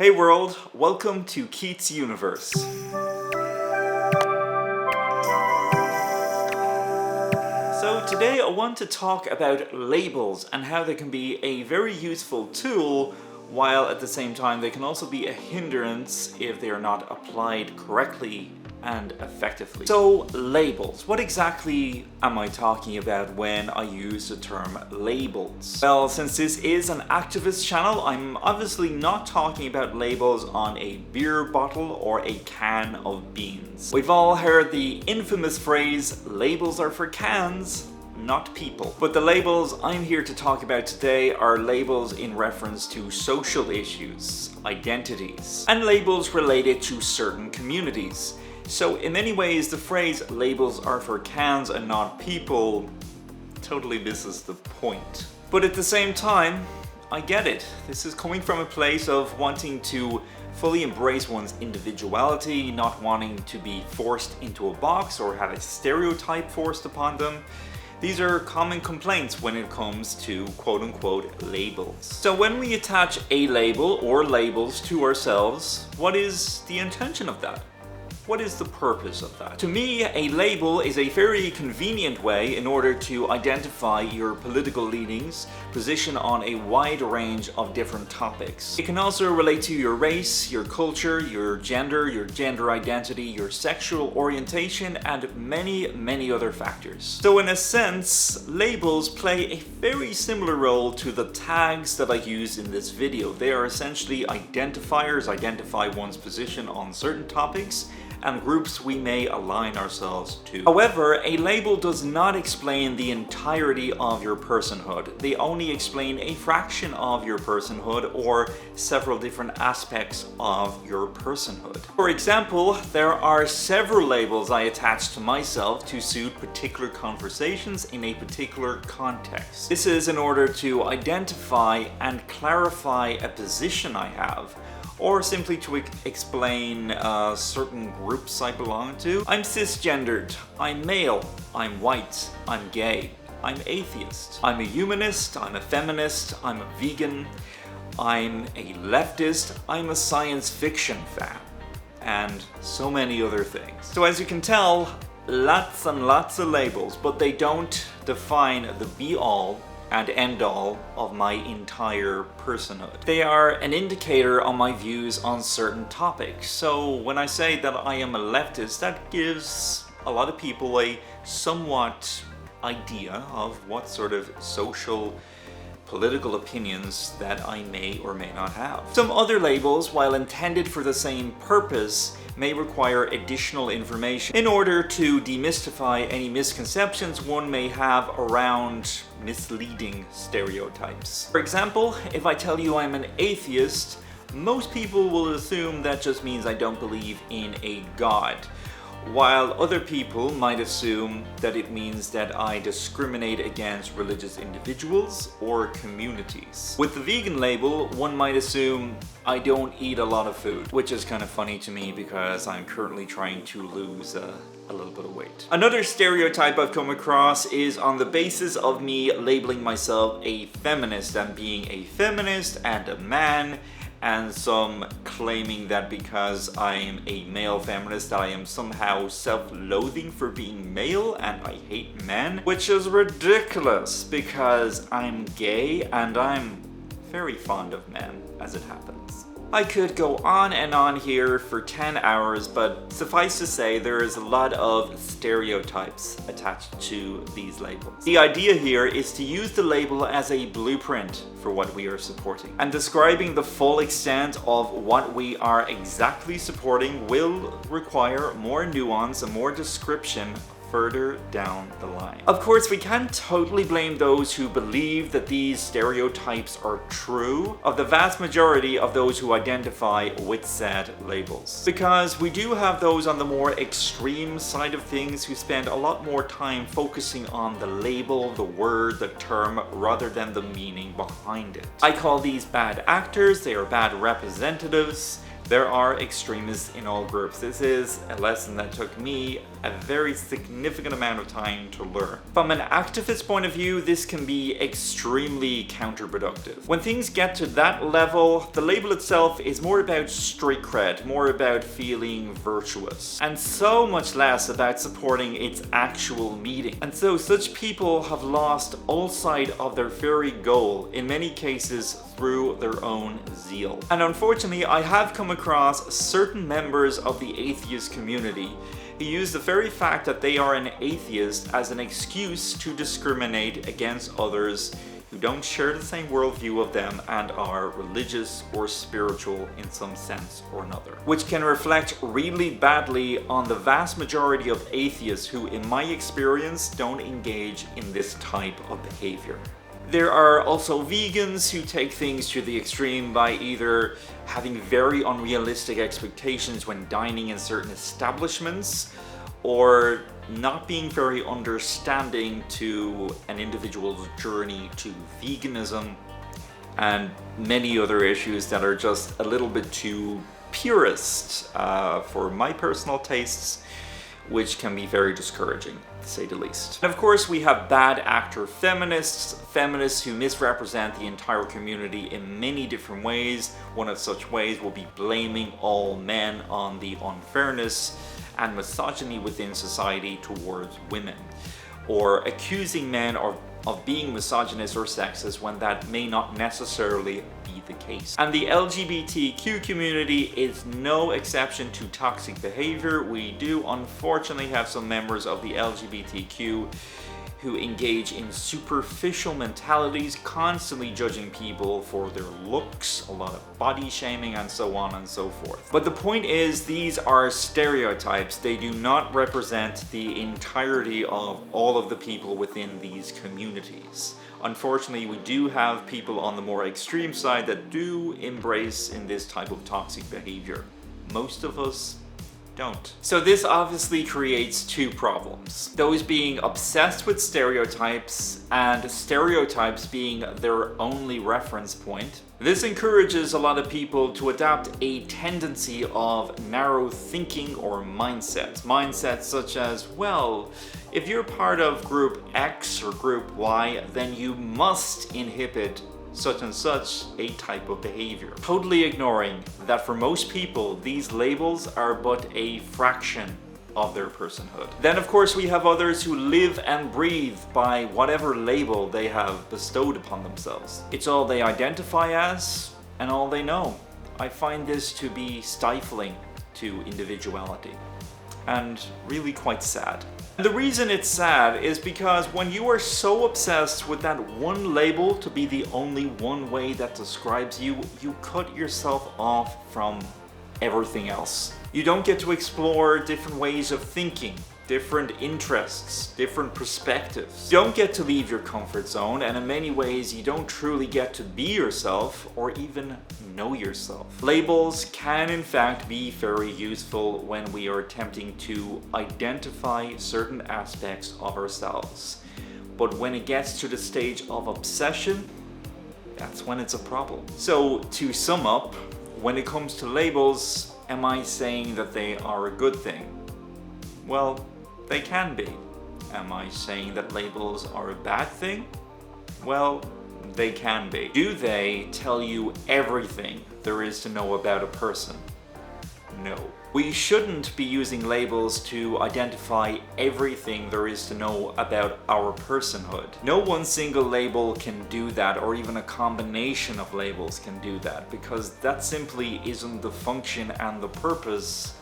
Hey world, welcome to Keats' Universe. So today I want to talk about labels and how they can be a very useful tool, while at the same time they can also be a hindrance if they are not applied correctly and effectively. So labels, what exactly am I talking about when I use the term labels? Well, since this is an activist channel, I'm obviously not talking about labels on a beer bottle or a can of beans. We've all heard the infamous phrase, labels are for cans, not people. But the labels I'm here to talk about today are labels in reference to social issues, identities, and labels related to certain communities. So in many ways, the phrase labels are for cans and not people totally misses the point. But at the same time, I get it. This is coming from a place of wanting to fully embrace one's individuality, not wanting to be forced into a box or have a stereotype forced upon them. These are common complaints when it comes to quote-unquote labels. So when we attach a label or labels to ourselves, what is the intention of that? What is the purpose of that? To me, a label is a very convenient way in order to identify your political leanings, position on a wide range of different topics. It can also relate to your race, your culture, your gender identity, your sexual orientation, and many other factors. So in a sense, labels play a very similar role to the tags that I use in this video. They are essentially identifiers, identify one's position on certain topics, and groups we may align ourselves to. However, a label does not explain the entirety of your personhood. They only explain a fraction of your personhood or several different aspects of your personhood. For example, there are several labels I attach to myself to suit particular conversations in a particular context. This is in order to identify and clarify a position I have, or simply to explain certain groups I belong to. I'm cisgendered, I'm male, I'm white, I'm gay, I'm atheist, I'm a humanist, I'm a feminist, I'm a vegan, I'm a leftist, I'm a science fiction fan, and so many other things. So as you can tell, lots and lots of labels, but they don't define the be-all and end-all of my entire personhood. They are an indicator on my views on certain topics. So when I say that I am a leftist, that gives a lot of people a somewhat idea of what sort of social political opinions that I may or may not have. Some other labels, while intended for the same purpose, may require additional information in order to demystify any misconceptions one may have around misleading stereotypes. For example, if I tell you I'm an atheist, most people will assume that just means I don't believe in a god, while other people might assume that it means that I discriminate against religious individuals or communities. With the vegan label, one might assume I don't eat a lot of food, which is kind of funny to me because I'm currently trying to lose a little bit of weight. Another stereotype I've come across is on the basis of me labeling myself a feminist and being a feminist and a man, and some claiming that because I am a male feminist that I am somehow self-loathing for being male and I hate men, which is ridiculous because I'm gay and I'm very fond of men, as it happens. I could go on and on here for 10 hours, but suffice to say there is a lot of stereotypes attached to these labels. The idea here is to use the label as a blueprint for what we are supporting. And describing the full extent of what we are exactly supporting will require more nuance and more description further down the line. Of course, we can't totally blame those who believe that these stereotypes are true of the vast majority of those who identify with said labels. Because we do have those on the more extreme side of things who spend a lot more time focusing on the label, the word, the term, rather than the meaning behind it. I call these bad actors, they are bad representatives. There are extremists in all groups. This is a lesson that took me a very significant amount of time to learn. From an activist point of view, this can be extremely counterproductive. When things get to that level, the label itself is more about street cred, more about feeling virtuous, and so much less about supporting its actual meaning. And so such people have lost all sight of their very goal, in many cases through their own zeal. And unfortunately, I have come across certain members of the atheist community who use the very fact that they are an atheist as an excuse to discriminate against others who don't share the same worldview of them and are religious or spiritual in some sense or another. Which can reflect really badly on the vast majority of atheists who, in my experience, don't engage in this type of behavior. There are also vegans who take things to the extreme by either having very unrealistic expectations when dining in certain establishments, or not being very understanding to an individual's journey to veganism, and many other issues that are just a little bit too purist for my personal tastes, which can be very discouraging, to say the least. And of course, we have bad actor feminists who misrepresent the entire community in many different ways. One of such ways will be blaming all men on the unfairness and misogyny within society towards women, or accusing men of being misogynist or sexist when that may not necessarily be the case. And the LGBTQ community is no exception to toxic behavior. We do unfortunately have some members of the LGBTQ who engage in superficial mentalities, constantly judging people for their looks, a lot of body shaming, and so on and so forth. But the point is, these are stereotypes. They do not represent the entirety of all of the people within these communities. Unfortunately, we do have people on the more extreme side that do embrace in this type of toxic behavior. Most of us don't. So this obviously creates two problems. Those being obsessed with stereotypes, and stereotypes being their only reference point. This encourages a lot of people to adopt a tendency of narrow thinking or mindsets. Mindsets such as, well, if you're part of group X or group Y, then you must inhibit such and such a type of behavior. Totally ignoring that for most people, these labels are but a fraction of their personhood. Then of course we have others who live and breathe by whatever label they have bestowed upon themselves. It's all they identify as and all they know. I find this to be stifling to individuality and really quite sad. The reason it's sad is because when you are so obsessed with that one label to be the only one way that describes you, you cut yourself off from everything else. You don't get to explore different ways of thinking, different interests, different perspectives. You don't get to leave your comfort zone, and in many ways you don't truly get to be yourself or even know yourself. Labels can in fact be very useful when we are attempting to identify certain aspects of ourselves. But when it gets to the stage of obsession, that's when it's a problem. So to sum up, when it comes to labels, am I saying that they are a good thing? Well, they can be. Am I saying that labels are a bad thing? Well, they can be. Do they tell you everything there is to know about a person? No. We shouldn't be using labels to identify everything there is to know about our personhood. No one single label can do that, or even a combination of labels can do that, because that simply isn't the function and the purpose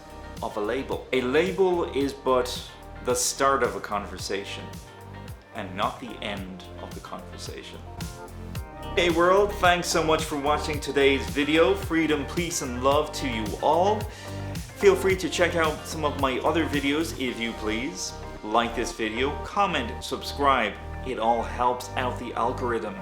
of a label. A label is but the start of a conversation, and not the end of the conversation. Hey world, thanks so much for watching today's video. Freedom, peace, and love to you all. Feel free to check out some of my other videos if you please. Like this video, comment, subscribe. It all helps out the algorithm.